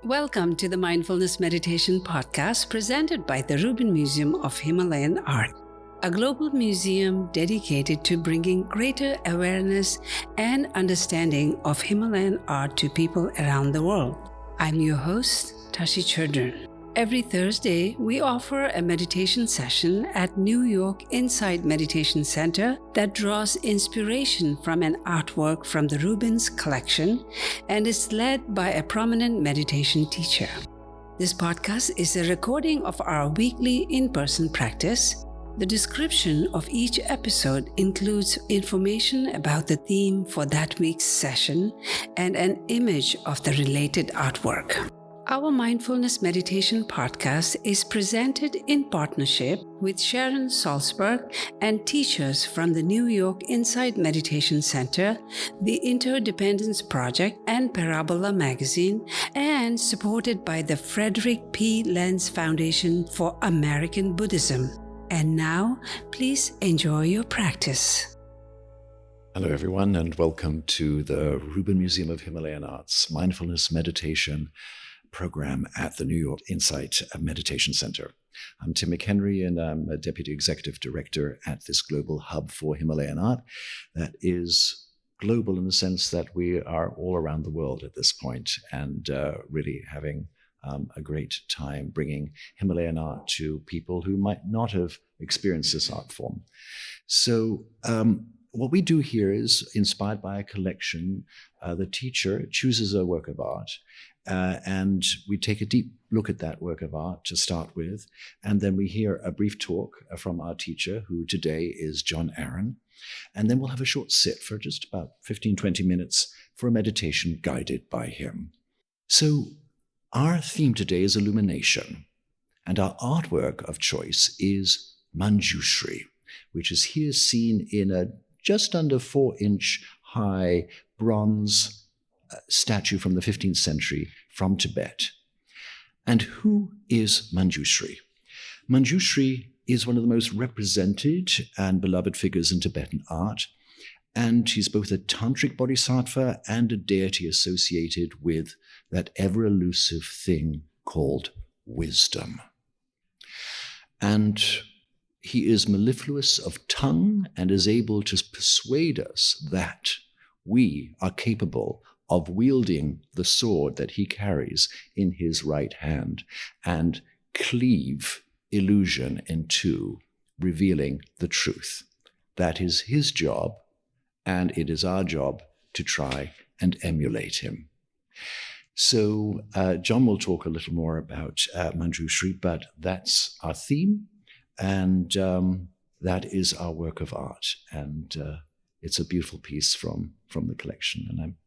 Welcome to the Mindfulness Meditation podcast presented by the Rubin Museum of Himalayan Art, a global museum dedicated to bringing greater awareness and understanding of Himalayan art to people around the world. I'm your host, Tashi Chudran. Every Thursday, we offer a meditation session at New York Insight Meditation Center that draws inspiration from an artwork from the Rubin's collection and is led by a prominent meditation teacher. This podcast is a recording of our weekly in-person practice. The description of each episode includes information about the theme for that week's session and an image of the related artwork. Our Mindfulness Meditation podcast is presented in partnership with Sharon Salzberg and teachers from the New York Insight Meditation Center, the Interdependence Project, and Parabola Magazine, and supported by the Frederick P. Lenz Foundation for American Buddhism. And now, please enjoy your practice. Hello, everyone, and welcome to the Rubin Museum of Himalayan Art's Mindfulness Meditation program at the New York Insight Meditation Center. I'm Tim McHenry, and I'm a Deputy Executive Director at this global hub for Himalayan art that is global in the sense that we are all around the world at this point and really having a great time bringing Himalayan art to people who might not have experienced this art form. So what we do here is inspired by a collection. The teacher chooses a work of art, and we take a deep look at that work of art to start with, and then we hear a brief talk from our teacher, who today is Jon Aaron, and then we'll have a short sit for just about 15-20 minutes for a meditation guided by him. So our theme today is illumination, and our artwork of choice is Manjushri, which is here seen in a just under 4-inch high bronze statue from the 15th century from Tibet. And who is Manjushri? Manjushri is one of the most represented and beloved figures in Tibetan art, and he's both a tantric bodhisattva and a deity associated with that ever-elusive thing called wisdom. And he is mellifluous of tongue and is able to persuade us that we are capable of wielding the sword that he carries in his right hand and cleave illusion in two, revealing the truth. That is his job, and it is our job to try and emulate him. So Jon will talk a little more about Manjushri, but that's our theme, and that is our work of art. And it's a beautiful piece from the collection, and I'm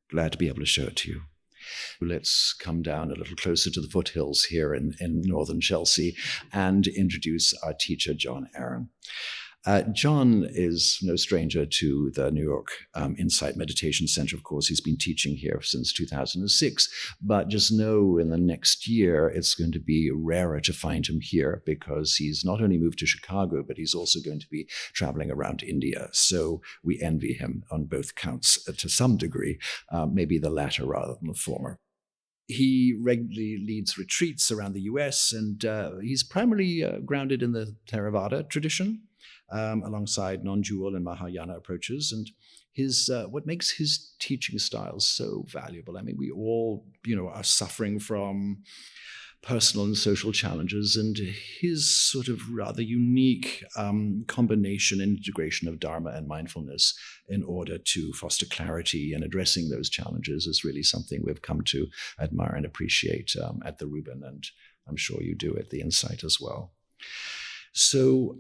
glad to be able to show it to you. Let's come down a little closer to the foothills here in northern Chelsea and introduce our teacher, Jon Aaron. Jon is no stranger to the New York Insight Meditation Center. Of course, he's been teaching here since 2006, but just know in the next year, it's going to be rarer to find him here because he's not only moved to Chicago, but he's also going to be traveling around India. So we envy him on both counts to some degree, maybe the latter rather than the former. He regularly leads retreats around the US, and he's primarily grounded in the Theravada tradition, alongside non-dual and Mahayana approaches. And his what makes his teaching style so valuable, I mean, we all, are suffering from personal and social challenges, and his sort of rather unique combination and integration of Dharma and mindfulness in order to foster clarity and addressing those challenges is really something we've come to admire and appreciate at the Rubin, and I'm sure you do at the Insight as well. So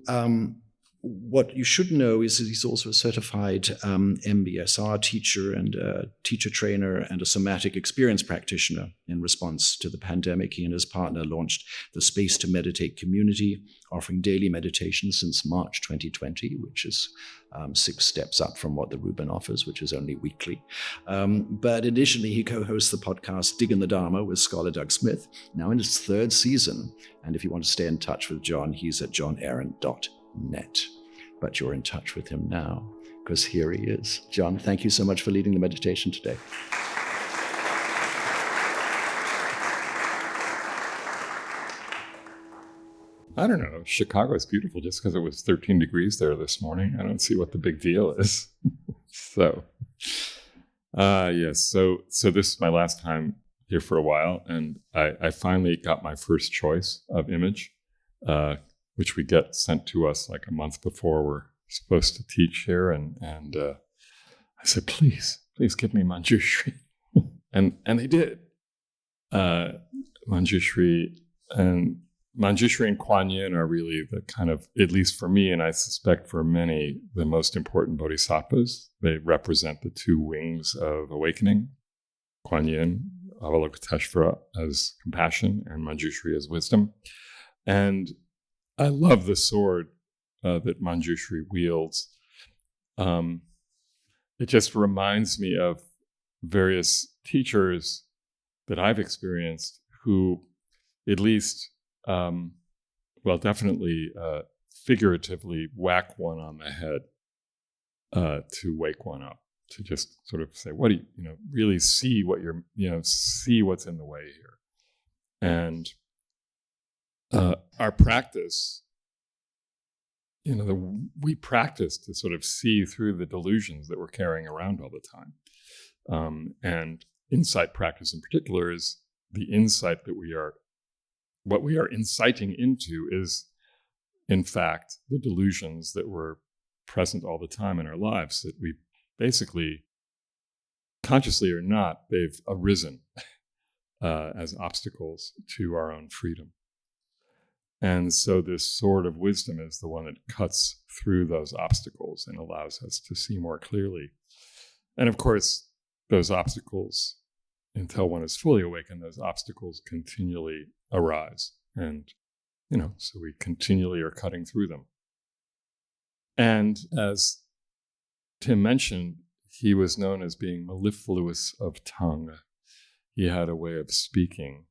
what you should know is that he's also a certified MBSR teacher and a teacher trainer and a somatic experience practitioner. In response to the pandemic, he and his partner launched the Space to Meditate community, offering daily meditation since March 2020, which is 6 steps up from what the Rubin offers, which is only weekly. But additionally, he co-hosts the podcast Dig in the Dharma with scholar Doug Smith, now in its 3rd season. And if you want to stay in touch with Jon, he's at jonaaron.net. But you're in touch with him now, because here he is. Jon, thank you so much for leading the meditation today. I don't know. Chicago is beautiful just because it was 13 degrees there this morning. I don't see what the big deal is. So, yes. So this is my last time here for a while, and I finally got my first choice of image, which we get sent to us like a month before we're supposed to teach here. And I said, please give me Manjushri. and they did. Manjushri and Kuan Yin are really the kind of, at least for me, and I suspect for many, the most important bodhisattvas. They represent the two wings of awakening. Kuan Yin, Avalokiteshvara, as compassion, and Manjushri as wisdom. And I love the sword that Manjushri wields. It just reminds me of various teachers that I've experienced who, at least, definitely figuratively whack one on the head to wake one up, to just sort of say, what do you, really see what see what's in the way here. And our practice, we practice to sort of see through the delusions that we're carrying around all the time. And insight practice in particular is the insight that what we are inciting into is, in fact, the delusions that were present all the time in our lives, that we basically, consciously or not, they've arisen as obstacles to our own freedom. And so this sword of wisdom is the one that cuts through those obstacles and allows us to see more clearly. And of course, those obstacles, until one is fully awakened, those obstacles continually arise. And, so we continually are cutting through them. And as Tim mentioned, he was known as being mellifluous of tongue. He had a way of speaking.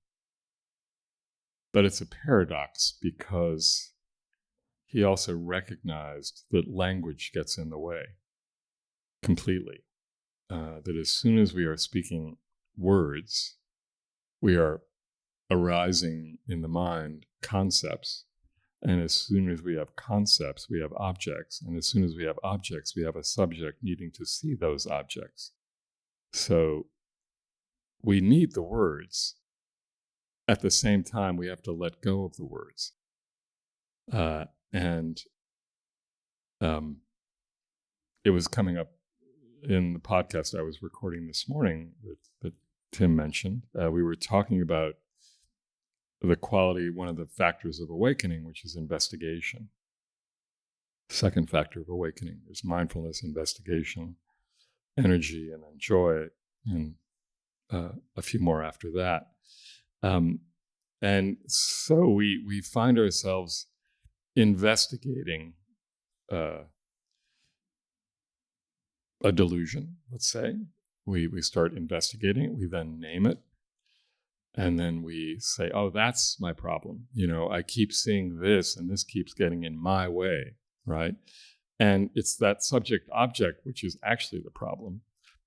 But it's a paradox because he also recognized that language gets in the way completely. That as soon as we are speaking words, we are arising in the mind concepts. And as soon as we have concepts, we have objects. And as soon as we have objects, we have a subject needing to see those objects. So we need the words. At the same time, we have to let go of the words. And it was coming up in the podcast I was recording this morning that Tim mentioned. We were talking about the quality, one of the factors of awakening, which is investigation. Second factor of awakening is mindfulness, investigation, energy, and then joy, and a few more after that. And so we find ourselves investigating a delusion, let's say. We start investigating it, we then name it, and then we say, oh, that's my problem. I keep seeing this, and this keeps getting in my way, right? And it's that subject-object which is actually the problem.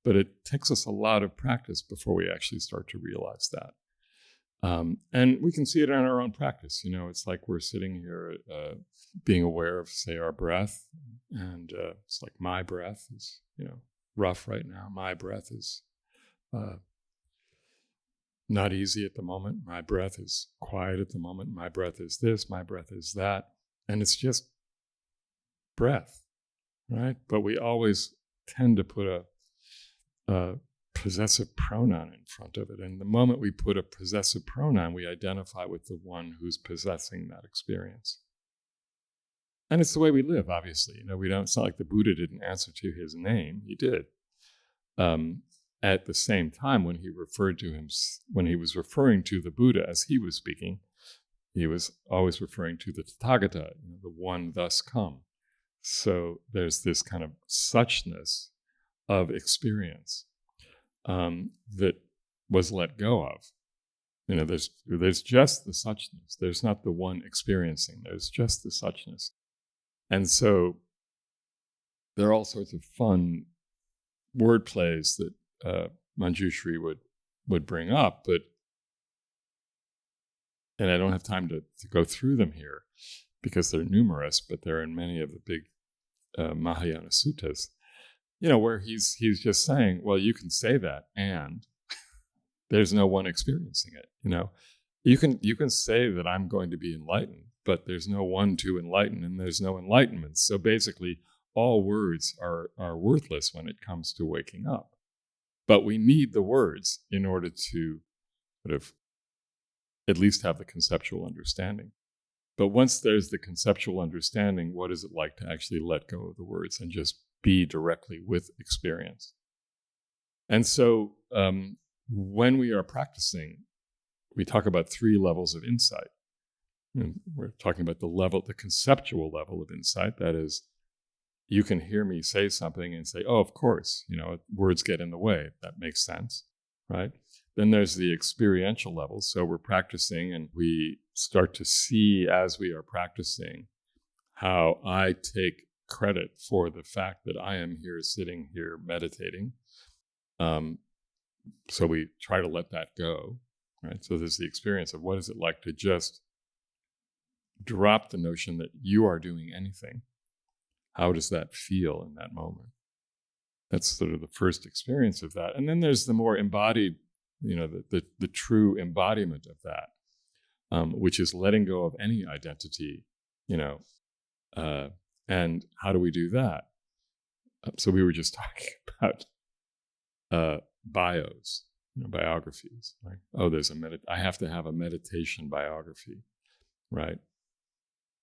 But it takes us a lot of practice before we actually start to realize that. And we can see it in our own practice. It's like we're sitting here being aware of, say, our breath. And it's like my breath is, rough right now. My breath is not easy at the moment. My breath is quiet at the moment. My breath is this. My breath is that. And it's just breath, right? But we always tend to put a possessive pronoun in front of it. And the moment we put a possessive pronoun, we identify with the one who's possessing that experience. And it's the way we live, obviously. It's not like the Buddha didn't answer to his name. He did. At the same time, when he was referring to the Buddha as he was speaking, he was always referring to the Tathagata, the one thus come. So there's this kind of suchness of experience that was let go of. There's just the suchness. There's not the one experiencing. There's just the suchness. And so there are all sorts of fun word plays that Manjushri would bring up, and I don't have time to go through them here because they're numerous, but they're in many of the big Mahayana suttas, where he's just saying, well, you can say that, and there's no one experiencing it. You can say that I'm going to be enlightened, but there's no one to enlighten, and there's no enlightenment. So basically, all words are worthless when it comes to waking up. But we need the words in order to sort of at least have the conceptual understanding. But once there's the conceptual understanding, what is it like to actually let go of the words and just be directly with experience? And so when we are practicing, we talk about 3 levels of insight. And we're talking about the conceptual level of insight. That is, you can hear me say something and say, oh, of course, words get in the way. That makes sense, right? Then there's the experiential level. So we're practicing and we start to see as we are practicing how I take credit for the fact that I am here, sitting here, meditating. So we try to let that go, right? So there's the experience of what is it like to just drop the notion that you are doing anything. How does that feel in that moment? That's sort of the first experience of that. And then there's the more embodied, the true embodiment of that, which is letting go of any identity, and how do we do that? So we were just talking about bios, biographies. Like, oh, I have to have a meditation biography, right?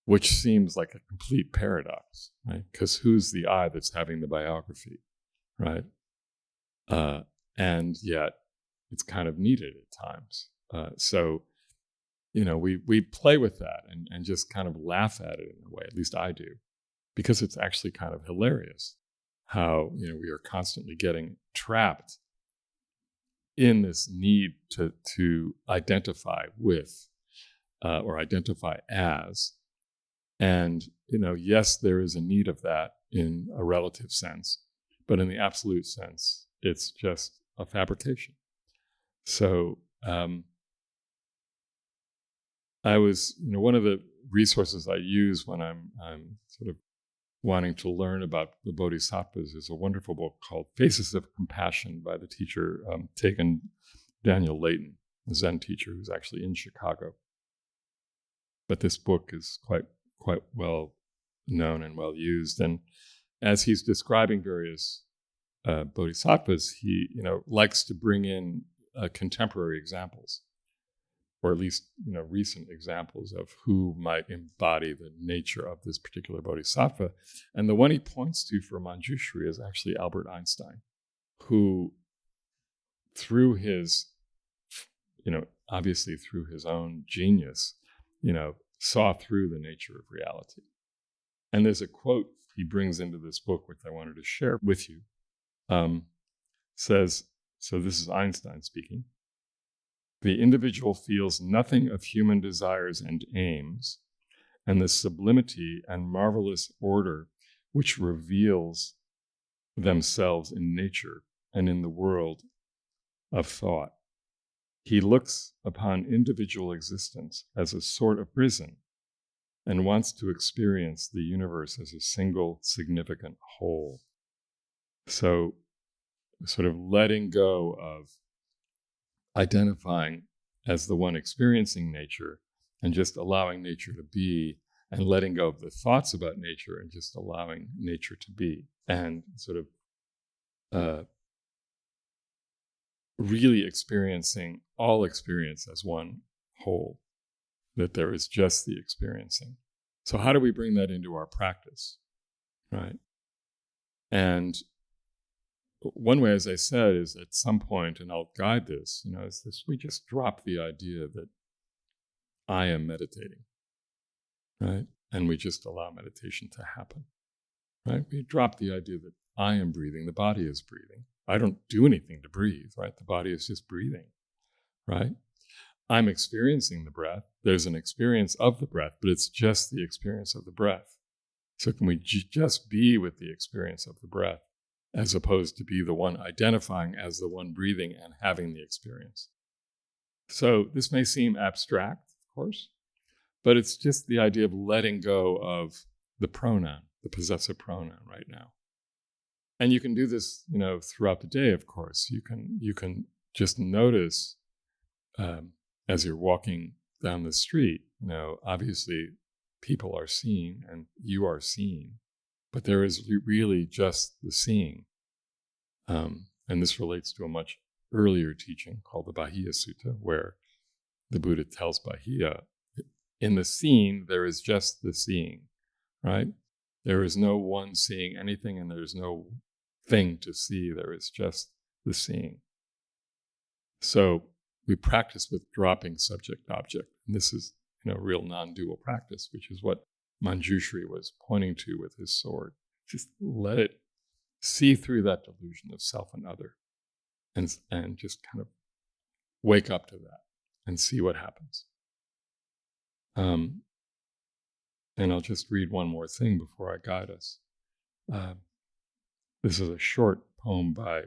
Which seems like a complete paradox, right? Because who's the I that's having the biography, right? And yet it's kind of needed at times. So we play with that and just kind of laugh at it in a way, at least I do, because it's actually kind of hilarious how, we are constantly getting trapped in this need to identify with or identify as. And, yes, there is a need of that in a relative sense, but in the absolute sense, it's just a fabrication. So I was, one of the resources I use when I'm sort of wanting to learn about the Bodhisattvas is a wonderful book called Faces of Compassion by the teacher Taken Daniel Layton, a Zen teacher who's actually in Chicago. But this book is quite well known and well used. And as he's describing various bodhisattvas, he likes to bring in contemporary examples, or at least recent examples of who might embody the nature of this particular bodhisattva. And the one he points to for Manjushri is actually Albert Einstein, who through his, obviously through his own genius, saw through the nature of reality. And there's a quote he brings into this book, which I wanted to share with you. Says, so this is Einstein speaking, "The individual feels nothing of human desires and aims, and the sublimity and marvelous order which reveals themselves in nature and in the world of thought. He looks upon individual existence as a sort of prison and wants to experience the universe as a single significant whole." So sort of letting go of identifying as the one experiencing nature and just allowing nature to be, and letting go of the thoughts about nature and just allowing nature to be, and sort of really experiencing all experience as one whole, that there is just the experiencing. So how do we bring that into our practice, right? And one way, as I said, is at some point, and I'll guide this, is this: we just drop the idea that I am meditating, right? And we just allow meditation to happen, right? We drop the idea that I am breathing, the body is breathing. I don't do anything to breathe, right? The body is just breathing, right? I'm experiencing the breath. There's an experience of the breath, but it's just the experience of the breath. So can we just be with the experience of the breath, as opposed to be the one identifying as the one breathing and having the experience? So this may seem abstract, of course. But it's just the idea of letting go of the pronoun, the possessive pronoun right now. And you can do this, throughout the day, of course. You can just notice as you're walking down the street, obviously people are seeing and you are seeing, but there is really just the seeing. And this relates to a much earlier teaching called the Bahia Sutta, where the Buddha tells Bahia, in the seeing, there is just the seeing, right? There is no one seeing anything, and there is no thing to see. There is just the seeing. So we practice with dropping subject-object. And this is, real non-dual practice, which is what Manjushri was pointing to with his sword. Just let it see through that delusion of self and other, and just kind of wake up to that and see what happens. And I'll just read one more thing before I guide us. This is a short poem by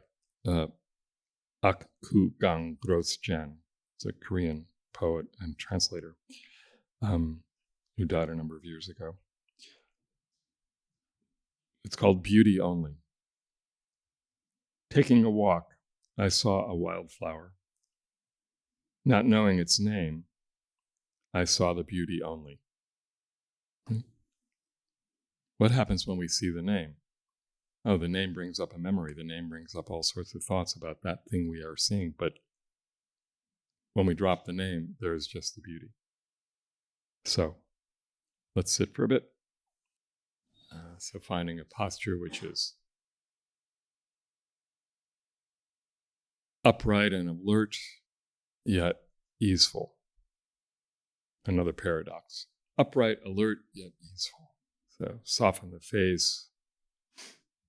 Akkugang Grosjean. It's a Korean poet and translator who died a number of years ago. It's called Beauty Only. Taking a walk, I saw a wildflower. Not knowing its name, I saw the beauty only. What happens when we see the name? Oh, the name brings up a memory. The name brings up all sorts of thoughts about that thing we are seeing. But when we drop the name, there is just the beauty. So let's sit for a bit. So finding a posture which is upright and alert, yet easeful. Another paradox. Upright, alert, yet easeful. So soften the face,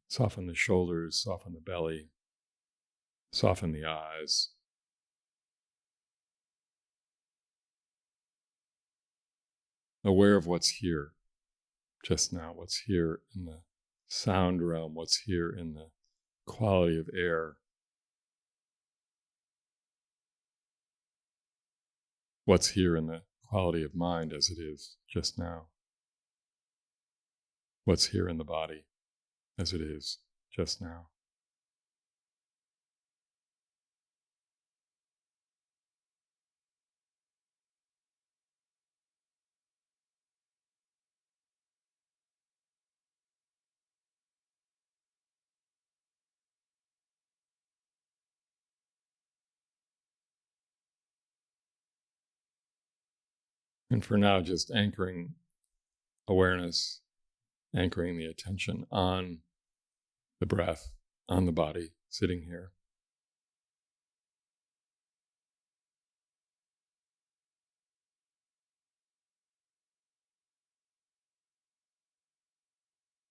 soften the shoulders, soften the belly, soften the eyes. Aware of what's here just now, what's here in the sound realm, what's here in the quality of air, what's here in the quality of mind as it is just now, what's here in the body as it is just now. And for now, just anchoring awareness, anchoring the attention on the breath, on the body, sitting here.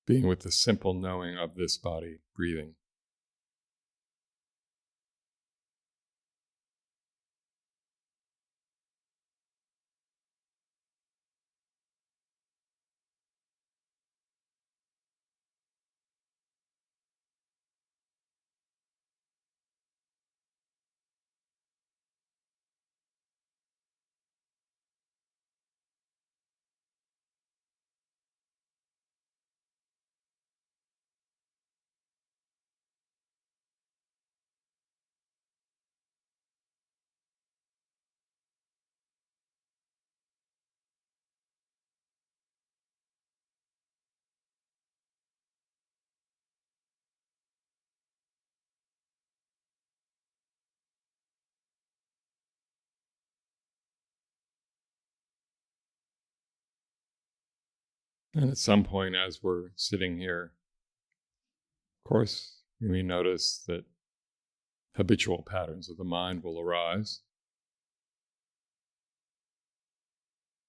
Being with the simple knowing of this body, breathing. And at some point, as we're sitting here, of course, we may notice that habitual patterns of the mind will arise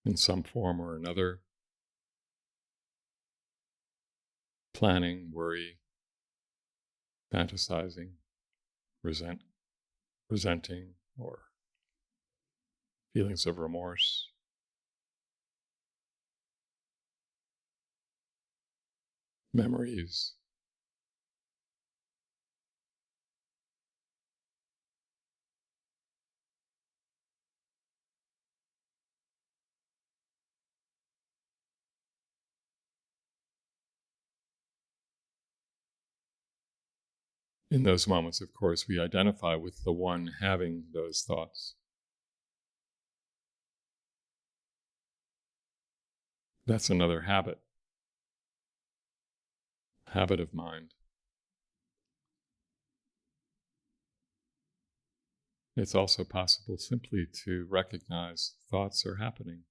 in some form or another. Planning, worry, fantasizing, resenting, or feelings of remorse. Memories. In those moments, of course, we identify with the one having those thoughts. That's another habit of mind. It's also possible simply to recognize thoughts are happening,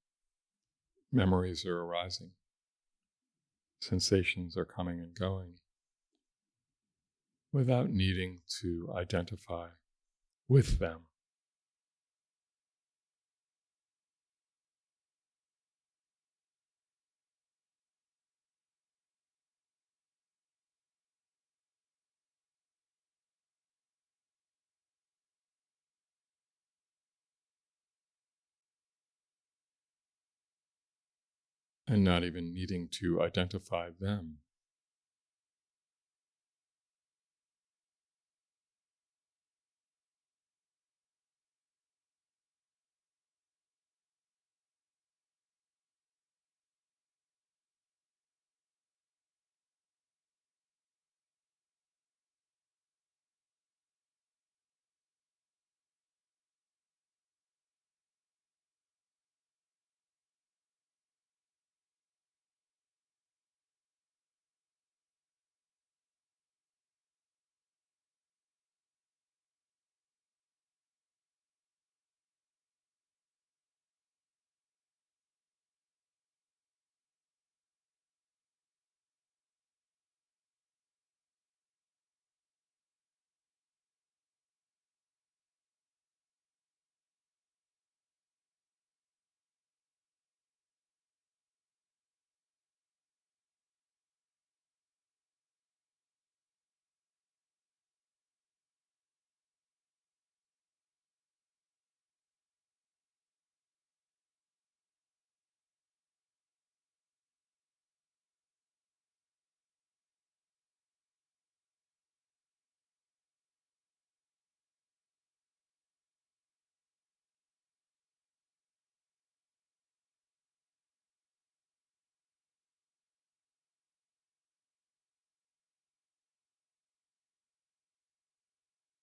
memories are arising, sensations are coming and going, without needing to identify with them. And not even needing to identify them.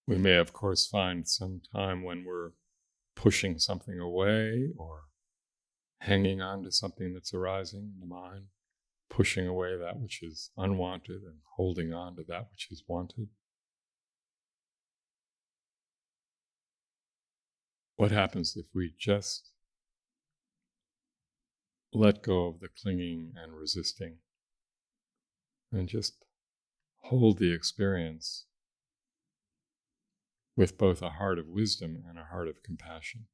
We may, of course, find some time when we're pushing something away or hanging on to something that's arising in the mind, pushing away that which is unwanted and holding on to that which is wanted. What happens if we just let go of the clinging and resisting and just hold the experience with both a heart of wisdom and a heart of compassion?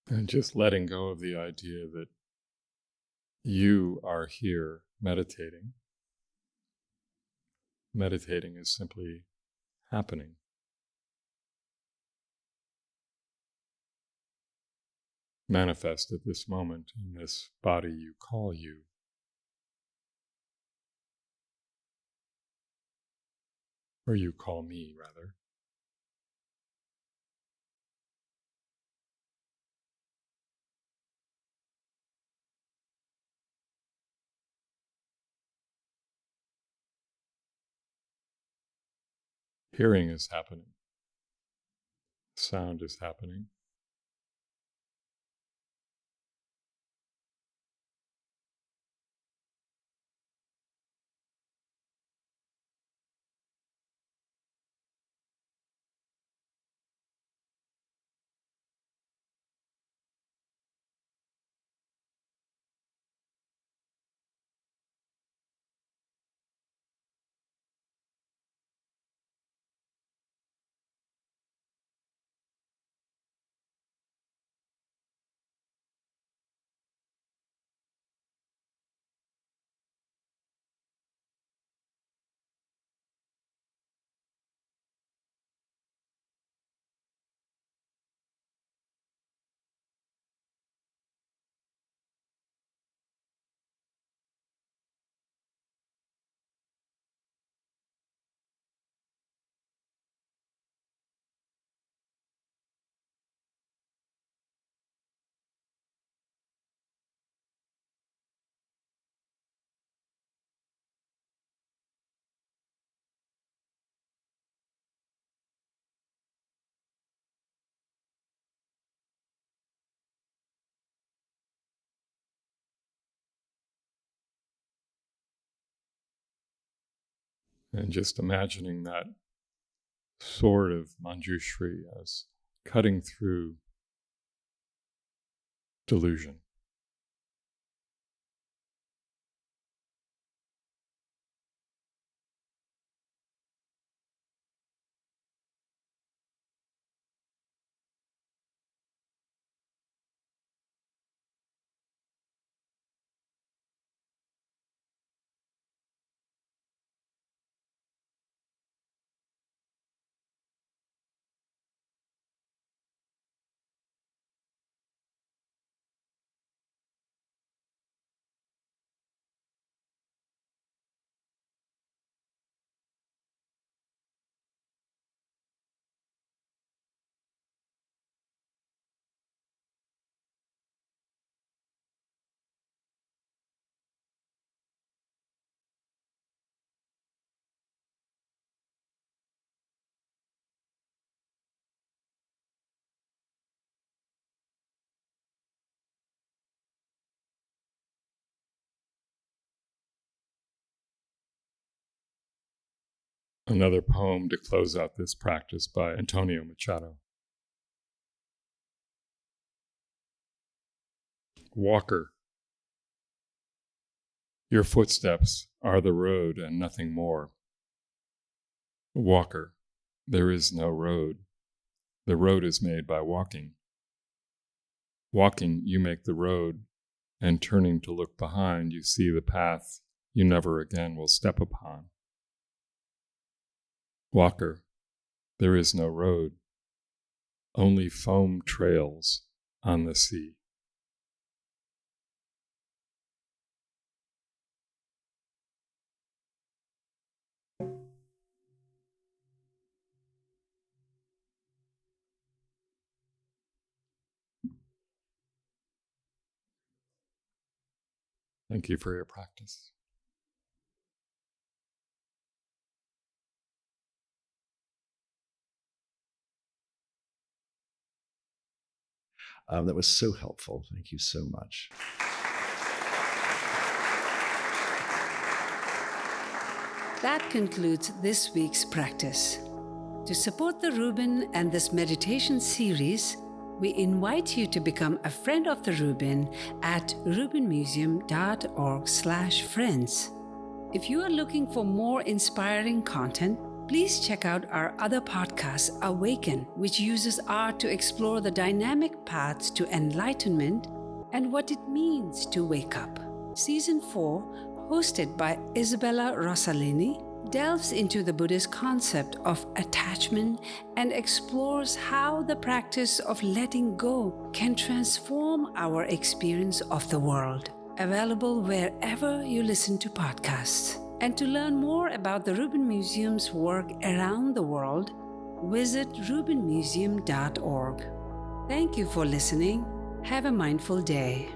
And just letting go of the idea that you are here meditating. Meditating is simply happening. Manifest at this moment in this body you call you. Or you call me, rather. Hearing is happening. Sound is happening. And just imagining that sword of Manjushri as cutting through delusion. Another poem to close out this practice by Antonio Machado. Walker, your footsteps are the road and nothing more. Walker, there is no road. The road is made by walking. Walking, you make the road, and turning to look behind, you see the path you never again will step upon. Walker, there is no road, only foam trails on the sea. Thank you for your practice. That was so helpful. Thank you so much. That concludes this week's practice. To support the Rubin and this meditation series, we invite you to become a friend of the Rubin at rubinmuseum.org/friends. If you are looking for more inspiring content, Please check out our other podcast, Awaken, which uses art to explore the dynamic paths to enlightenment and what it means to wake up. Season 4, hosted by Isabella Rossellini, delves into the Buddhist concept of attachment and explores how the practice of letting go can transform our experience of the world. Available wherever you listen to podcasts. And to learn more about the Rubin Museum's work around the world, visit rubinmuseum.org. Thank you for listening. Have a mindful day.